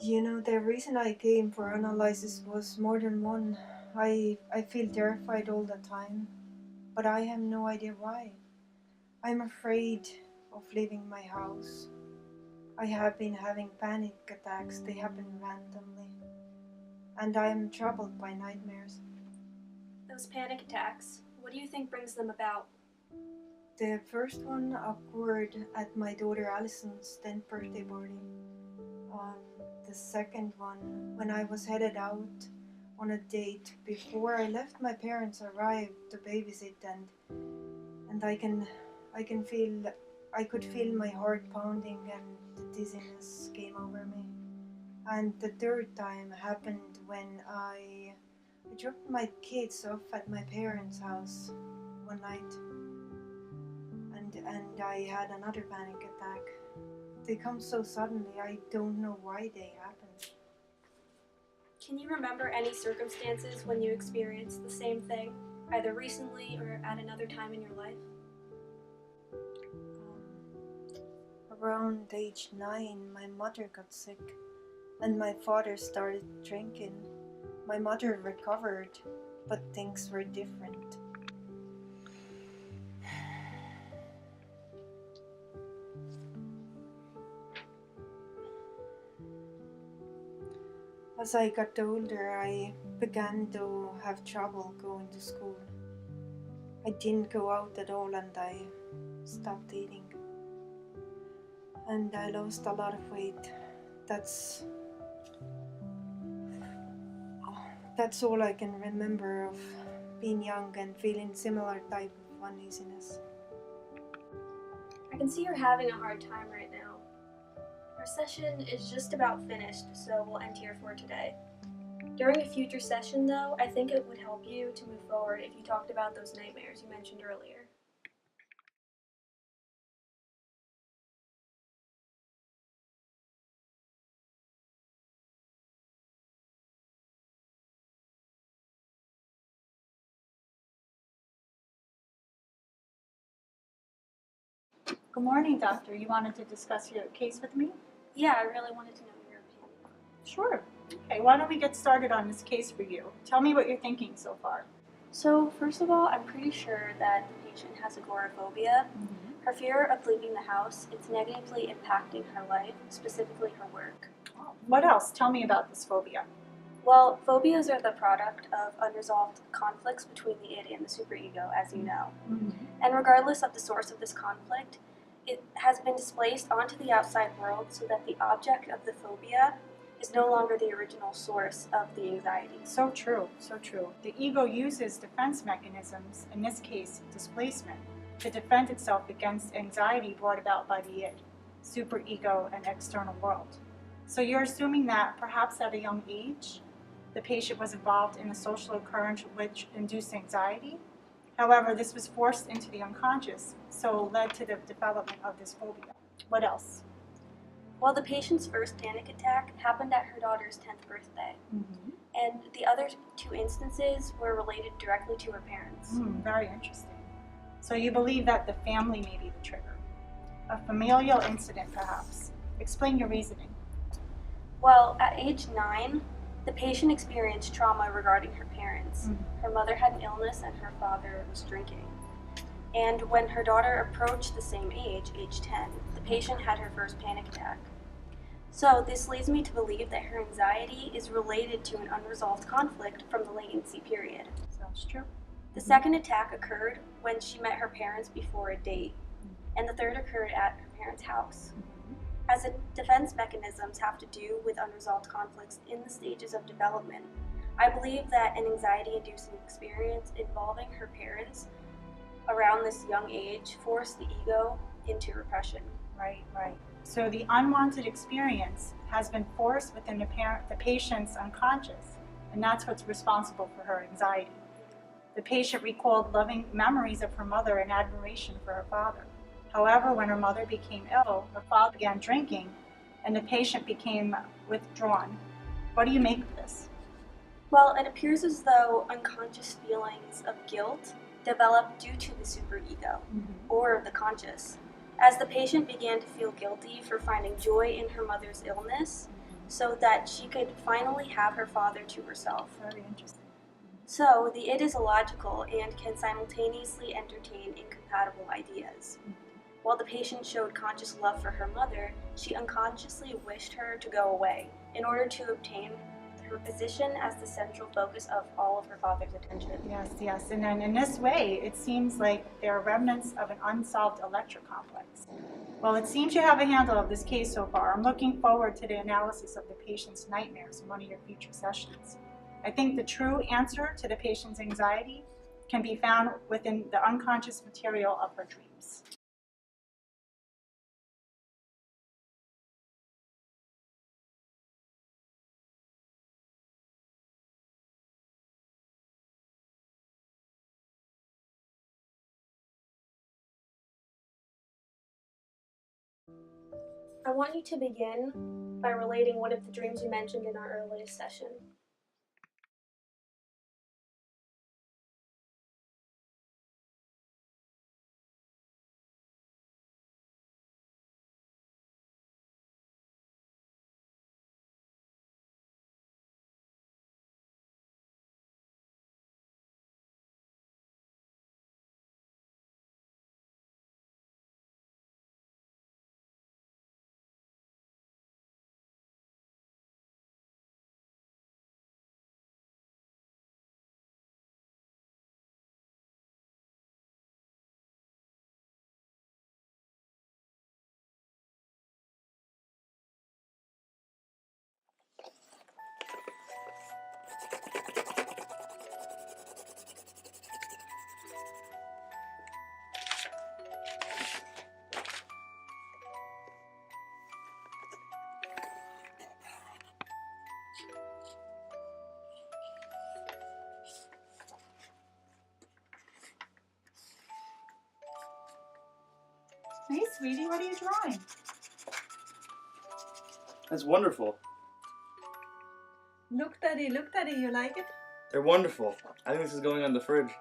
The reason I came for analysis was more than one. I feel terrified all the time, but I have no idea why. I'm afraid of leaving my house. I have been having panic attacks, they happen randomly, and I am troubled by nightmares. Those panic attacks, what do you think brings them about? The first one occurred at my daughter Allison's 10th birthday party. Um, the second one, when I was headed out on a date before I left, my parents arrived to babysit, and I could feel my heart pounding and the dizziness came over me. And the third time happened when I dropped my kids off at my parents' house one night, and I had another panic attack. They come so suddenly, I don't know why they happen. Can you remember any circumstances when you experienced the same thing, either recently or at another time in your life? Around age 9, my mother got sick, and my father started drinking. My mother recovered, but things were different. As I got older, I began to have trouble going to school. I didn't go out at all, and I stopped eating. And I lost a lot of weight. That's all I can remember of being young and feeling similar type of uneasiness. I can see you're having a hard time right now. Our session is just about finished, so we'll end here for today. During a future session, though, I think it would help you to move forward if you talked about those nightmares you mentioned earlier. Good morning, doctor. You wanted to discuss your case with me? Yeah, I really wanted to know your opinion. Sure. Okay, why don't we get started on this case for you? Tell me what you're thinking so far. So, first of all, I'm pretty sure that the patient has agoraphobia. Her fear of leaving the house, it's negatively impacting her life, specifically her work. What else? Tell me about this phobia. Well, phobias are the product of unresolved conflicts between the id and the superego, as you know. And regardless of the source of this conflict, it has been displaced onto the outside world so that the object of the phobia is no longer the original source of the anxiety. So true, so true. The ego uses defense mechanisms, in this case, displacement, to defend itself against anxiety brought about by the id, superego, and external world. So you're assuming that perhaps at a young age, the patient was involved in a social occurrence which induced anxiety. However, this was forced into the unconscious, so led to the development of this phobia. What else? Well, the patient's first panic attack happened at her daughter's 10th birthday, and the other two instances were related directly to her parents. Very interesting. So you believe that the family may be the trigger. A familial incident, perhaps. Explain your reasoning. Well, at age 9, the patient experienced trauma regarding her parents. Her mother had an illness and her father was drinking. And when her daughter approached the same age 10, the patient had her first panic attack. So this leads me to believe that her anxiety is related to an unresolved conflict from the latency period. Sounds true. The second attack occurred when she met her parents before a date, and the third occurred at her parents' house. As the defense mechanisms have to do with unresolved conflicts in the stages of development, I believe that an anxiety-inducing experience involving her parents around this young age forced the ego into repression. Right. So the unwanted experience has been forced within the patient's unconscious, and that's what's responsible for her anxiety. The patient recalled loving memories of her mother and admiration for her father. However, when her mother became ill, her father began drinking, and the patient became withdrawn. What do you make of this? Well, it appears as though unconscious feelings of guilt developed due to the superego, or the conscious. As the patient began to feel guilty for finding joy in her mother's illness, so that she could finally have her father to herself. Very interesting. So, the id is illogical and can simultaneously entertain incompatible ideas. While the patient showed conscious love for her mother, she unconsciously wished her to go away in order to obtain her position as the central focus of all of her father's attention. Yes. And then in this way, it seems like there are remnants of an unsolved Electra complex. Well, it seems you have a handle of this case so far. I'm looking forward to the analysis of the patient's nightmares in one of your future sessions. I think the true answer to the patient's anxiety can be found within the unconscious material of her dreams. I want you to begin by relating one of the dreams you mentioned in our earliest session. Hey, sweetie, what are you drawing? That's wonderful. Look, Daddy, you like it? They're wonderful. I think this is going on the fridge.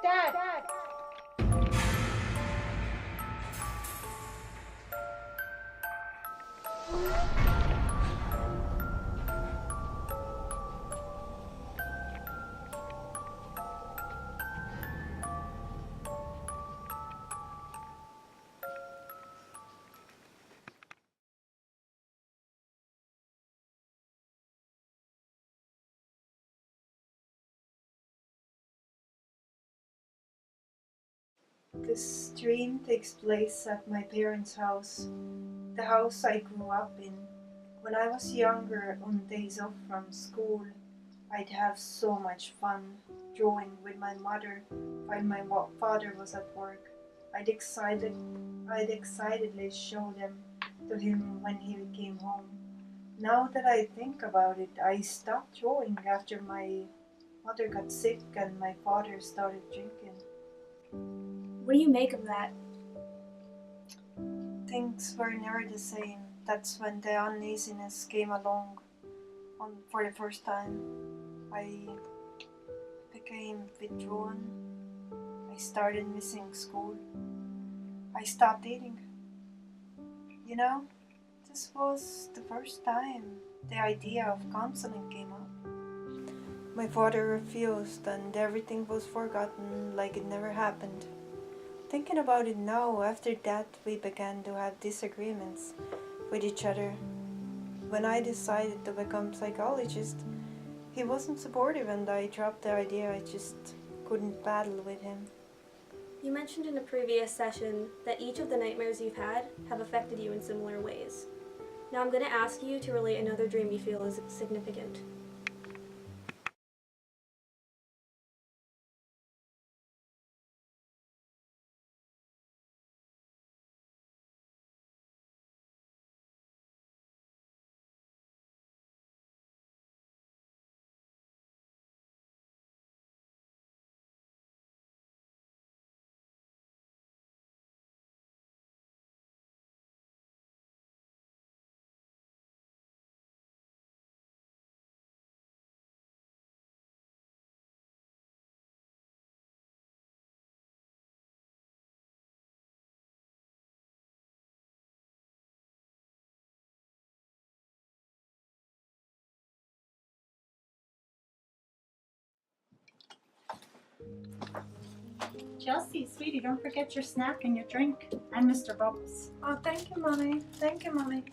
Dad. This dream takes place at my parents' house, the house I grew up in. When I was younger, on days off from school, I'd have so much fun drawing with my mother while my father was at work. I'd excitedly show them to him when he came home. Now that I think about it, I stopped drawing after my mother got sick and my father started drinking. What do you make of that? Things were never the same. That's when the uneasiness came along for the first time. I became withdrawn. I started missing school. I stopped eating. You know, This was the first time the idea of counseling came up. My father refused and everything was forgotten like it never happened. Thinking about it now, after that we began to have disagreements with each other. When I decided to become psychologist, he wasn't supportive and I dropped the idea. I just couldn't battle with him. You mentioned in a previous session that each of the nightmares you've had have affected you in similar ways. Now I'm going to ask you to relate another dream you feel is significant. Chelsea, sweetie, don't forget your snack and your drink, and Mr. Bubbles. Oh, thank you, Mommy. Thank you, Mommy.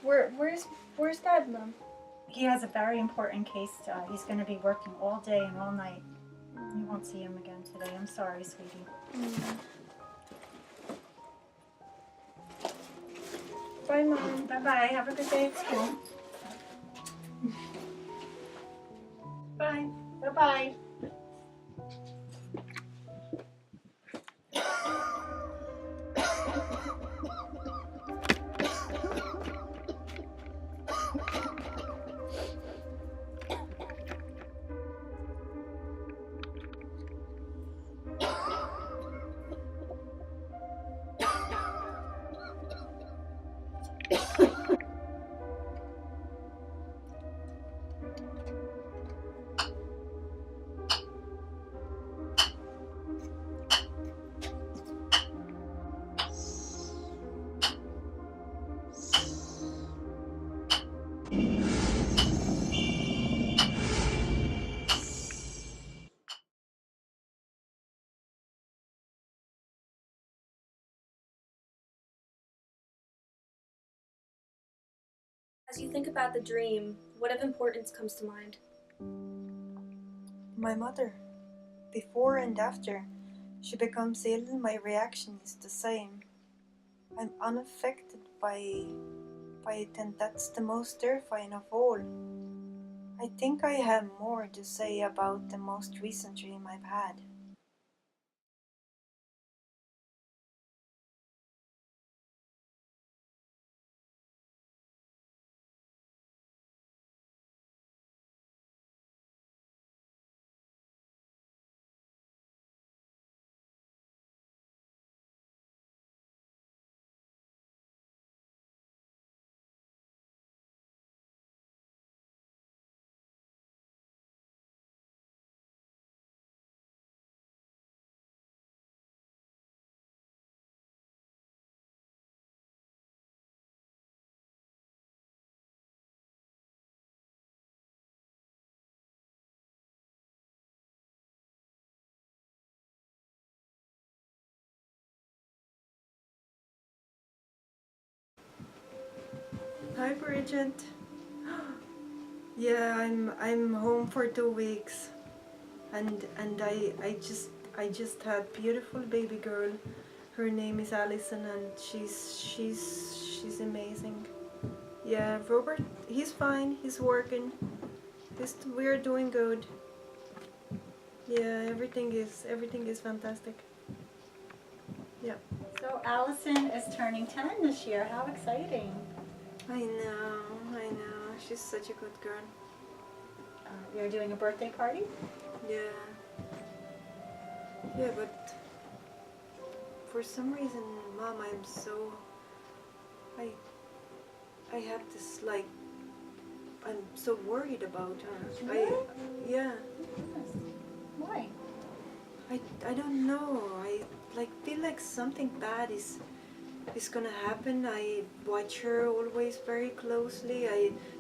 Where's Dad, Mom? He has a very important case. He's going to be working all day and all night. You won't see him again today. I'm sorry, sweetie. Bye, Mom. Bye-bye. Have a good day at school. Bye. Bye-bye. As you think about the dream, what of importance comes to mind? My mother. Before and after she becomes ill, my reaction is the same. I'm unaffected by it, and that's the most terrifying of all. I think I have more to say about the most recent dream I've had. Hi, Bridget. Yeah, I'm home for 2 weeks, and I just had beautiful baby girl. Her name is Allison, and she's amazing. Yeah, Robert, he's fine. He's working. We're doing good. Yeah, everything is fantastic. Yeah. So Allison is turning 10 this year. How exciting. I know. She's such a good girl. You're doing a birthday party? Yeah. Yeah, but for some reason, Mom, I have this, like, I'm so worried about her. Yeah. Why? I don't know. I feel like something bad is is gonna happen. I watch her always very closely.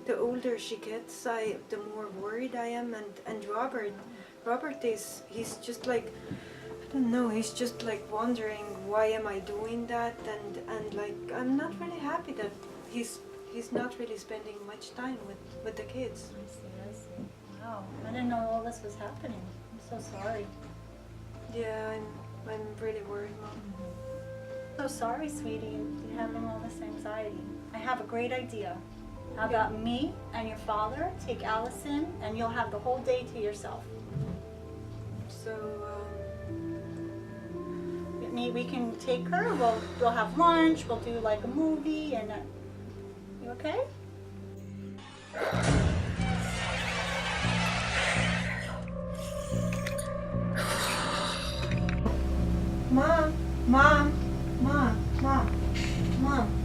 The older she gets, the more worried I am. And Robert he's just like, I don't know, he's just like wondering why am I doing that, and like I'm not really happy that he's not really spending much time with the kids. I see. Wow, I didn't know all this was happening. I'm so sorry. Yeah, I'm really worried, Mom. So sorry, sweetie, you're having all this anxiety. I have a great idea. How about me and your father take Allison and you'll have the whole day to yourself? So, We can take her, we'll have lunch, we'll do like a movie, and you okay? Mom, Mom, Mom, Mom, Mom.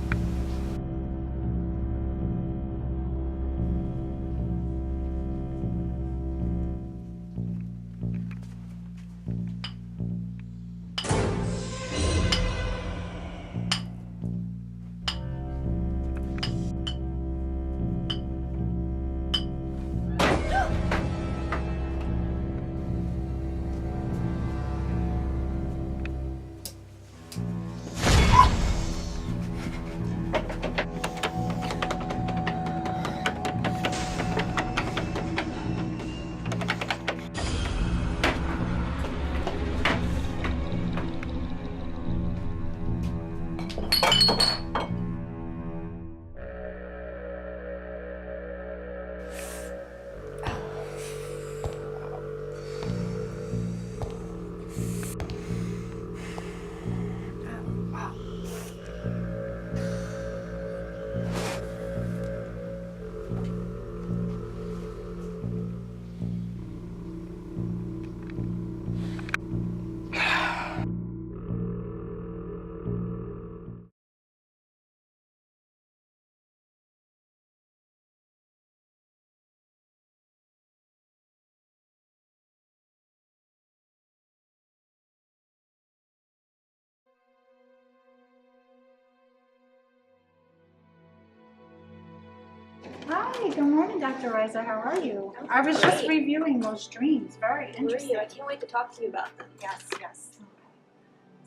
Hi, good morning, Dr. Reiser. How are you? I was just great. reviewing those dreams. Very interesting. I can't wait to talk to you about them. Yes, yes. Okay.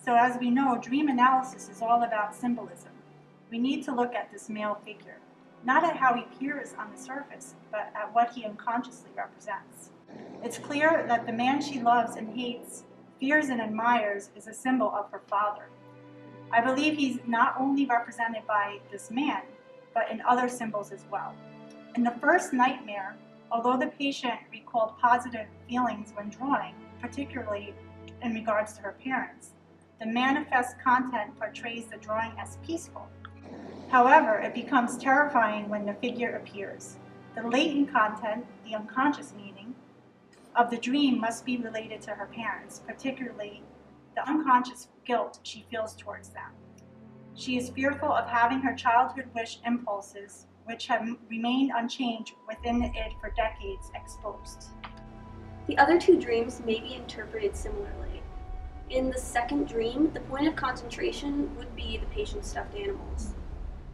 So as we know, dream analysis is all about symbolism. We need to look at this male figure, not at how he appears on the surface, but at what he unconsciously represents. It's clear that the man she loves and hates, fears and admires is a symbol of her father. I believe he's not only represented by this man, but in other symbols as well. In the first nightmare, although the patient recalled positive feelings when drawing, particularly in regards to her parents, the manifest content portrays the drawing as peaceful. However, it becomes terrifying when the figure appears. The latent content, the unconscious meaning, of the dream must be related to her parents, particularly the unconscious guilt she feels towards them. She is fearful of having her childhood wish impulses, which have remained unchanged within it for decades, exposed. The other two dreams may be interpreted similarly. In the second dream, the point of concentration would be the patient's stuffed animals.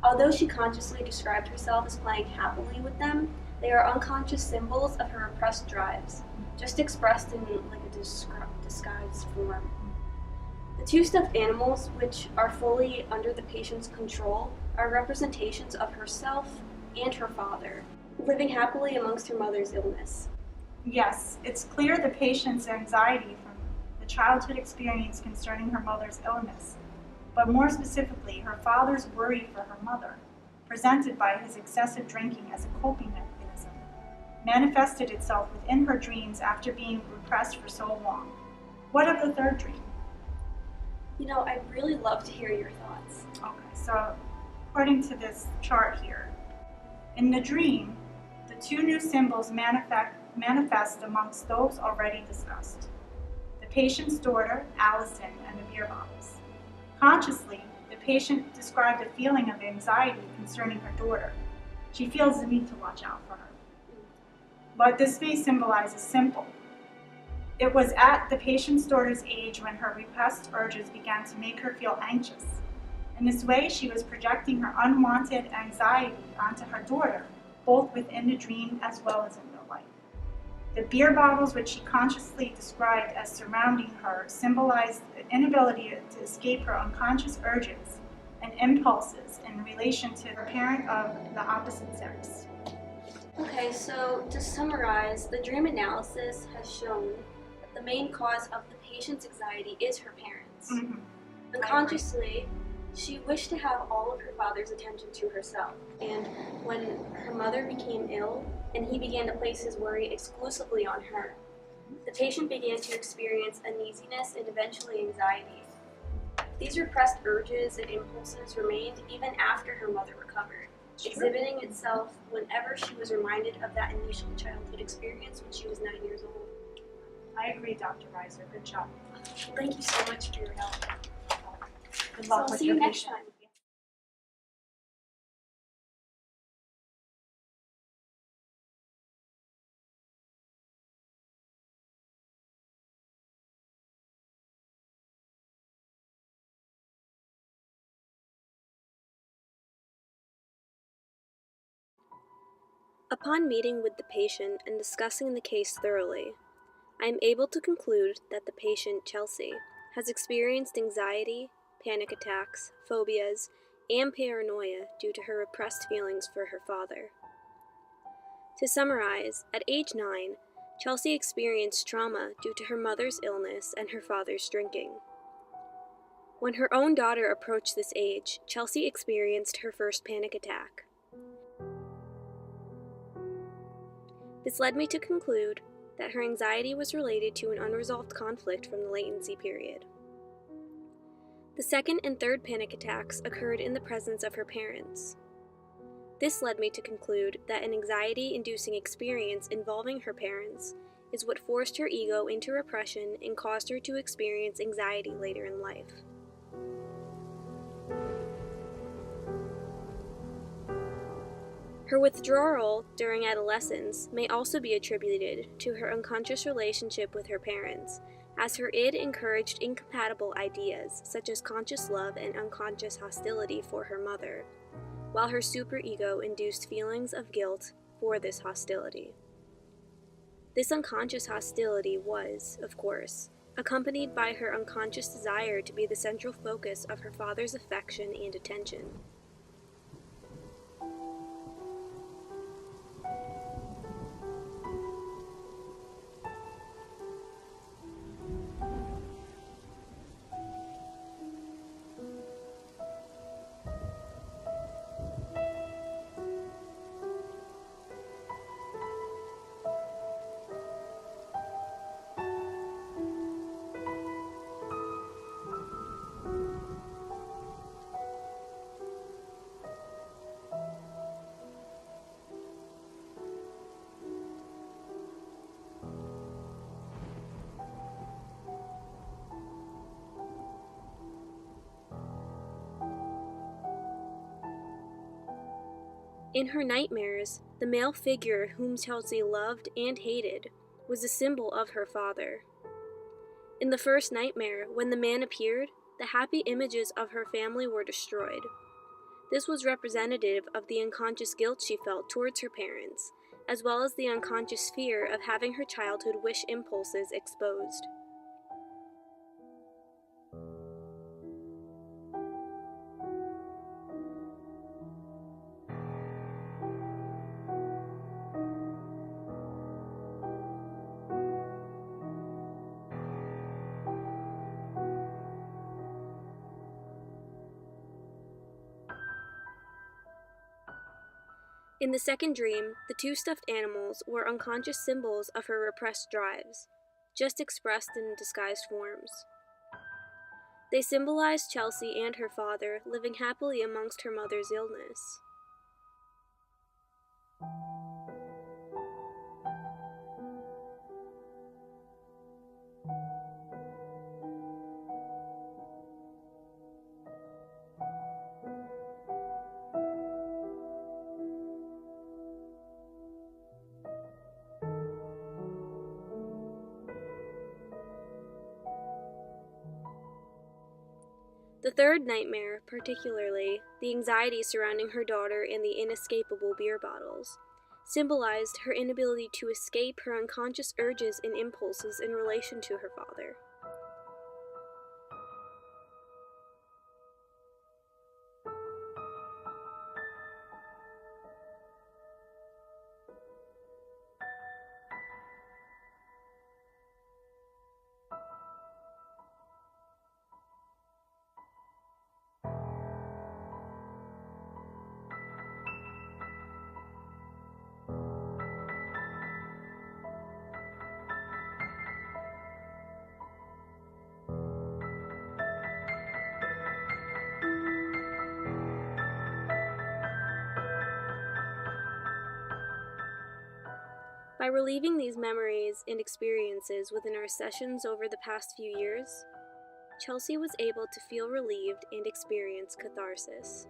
Although she consciously described herself as playing happily with them, they are unconscious symbols of her repressed drives, just expressed in like a disguised form. The two stuffed animals, which are fully under the patient's control, are representations of herself and her father, living happily amongst her mother's illness. Yes, it's clear the patient's anxiety from the childhood experience concerning her mother's illness, but more specifically, her father's worry for her mother, presented by his excessive drinking as a coping mechanism, manifested itself within her dreams after being repressed for so long. What of the third dream? You know, I'd really love to hear your thoughts. Okay, so according to this chart here, in the dream, the two new symbols manifest amongst those already discussed. The patient's daughter, Allison, and the beer bottles. Consciously, the patient described a feeling of anxiety concerning her daughter. She feels the need to watch out for her. But this may symbolize a symbol. It was at the patient's daughter's age when her repressed urges began to make her feel anxious. In this way, she was projecting her unwanted anxiety onto her daughter, both within the dream as well as in real life. The beer bottles, which she consciously described as surrounding her, symbolized the inability to escape her unconscious urges and impulses in relation to her parent of the opposite sex. Okay, so to summarize, the dream analysis has shown that the main cause of the patient's anxiety is her parents. Mm-hmm. Unconsciously, she wished to have all of her father's attention to herself, and when her mother became ill and he began to place his worry exclusively on her, the patient began to experience uneasiness and eventually anxiety. These repressed urges and impulses remained even after her mother recovered, exhibiting itself whenever she was reminded of that initial childhood experience when she was 9 years old. I agree, Dr. Reiser. Good job. Thank you so much for your help. Good So luck I'll with see your you next patient. time. Upon meeting with the patient and discussing the case thoroughly, I am able to conclude that the patient, Chelsea, has experienced anxiety, panic attacks, phobias, and paranoia due to her repressed feelings for her father. To summarize, at age 9, Chelsea experienced trauma due to her mother's illness and her father's drinking. When her own daughter approached this age, Chelsea experienced her first panic attack. This led me to conclude that her anxiety was related to an unresolved conflict from the latency period. The second and third panic attacks occurred in the presence of her parents. This led me to conclude that an anxiety-inducing experience involving her parents is what forced her ego into repression and caused her to experience anxiety later in life. Her withdrawal during adolescence may also be attributed to her unconscious relationship with her parents, as her id encouraged incompatible ideas such as conscious love and unconscious hostility for her mother, while her superego induced feelings of guilt for this hostility. This unconscious hostility was, of course, accompanied by her unconscious desire to be the central focus of her father's affection and attention. In her nightmares, the male figure whom Chelsea loved and hated was a symbol of her father. In the first nightmare, when the man appeared, the happy images of her family were destroyed. This was representative of the unconscious guilt she felt towards her parents, as well as the unconscious fear of having her childhood wish impulses exposed. In the second dream, the two stuffed animals were unconscious symbols of her repressed drives, just expressed in disguised forms. They symbolized Chelsea and her father living happily amongst her mother's illness. The third nightmare, particularly, the anxiety surrounding her daughter and the inescapable beer bottles, symbolized her inability to escape her unconscious urges and impulses in relation to her father. By relieving these memories and experiences within our sessions over the past few years, Chelsea was able to feel relieved and experience catharsis.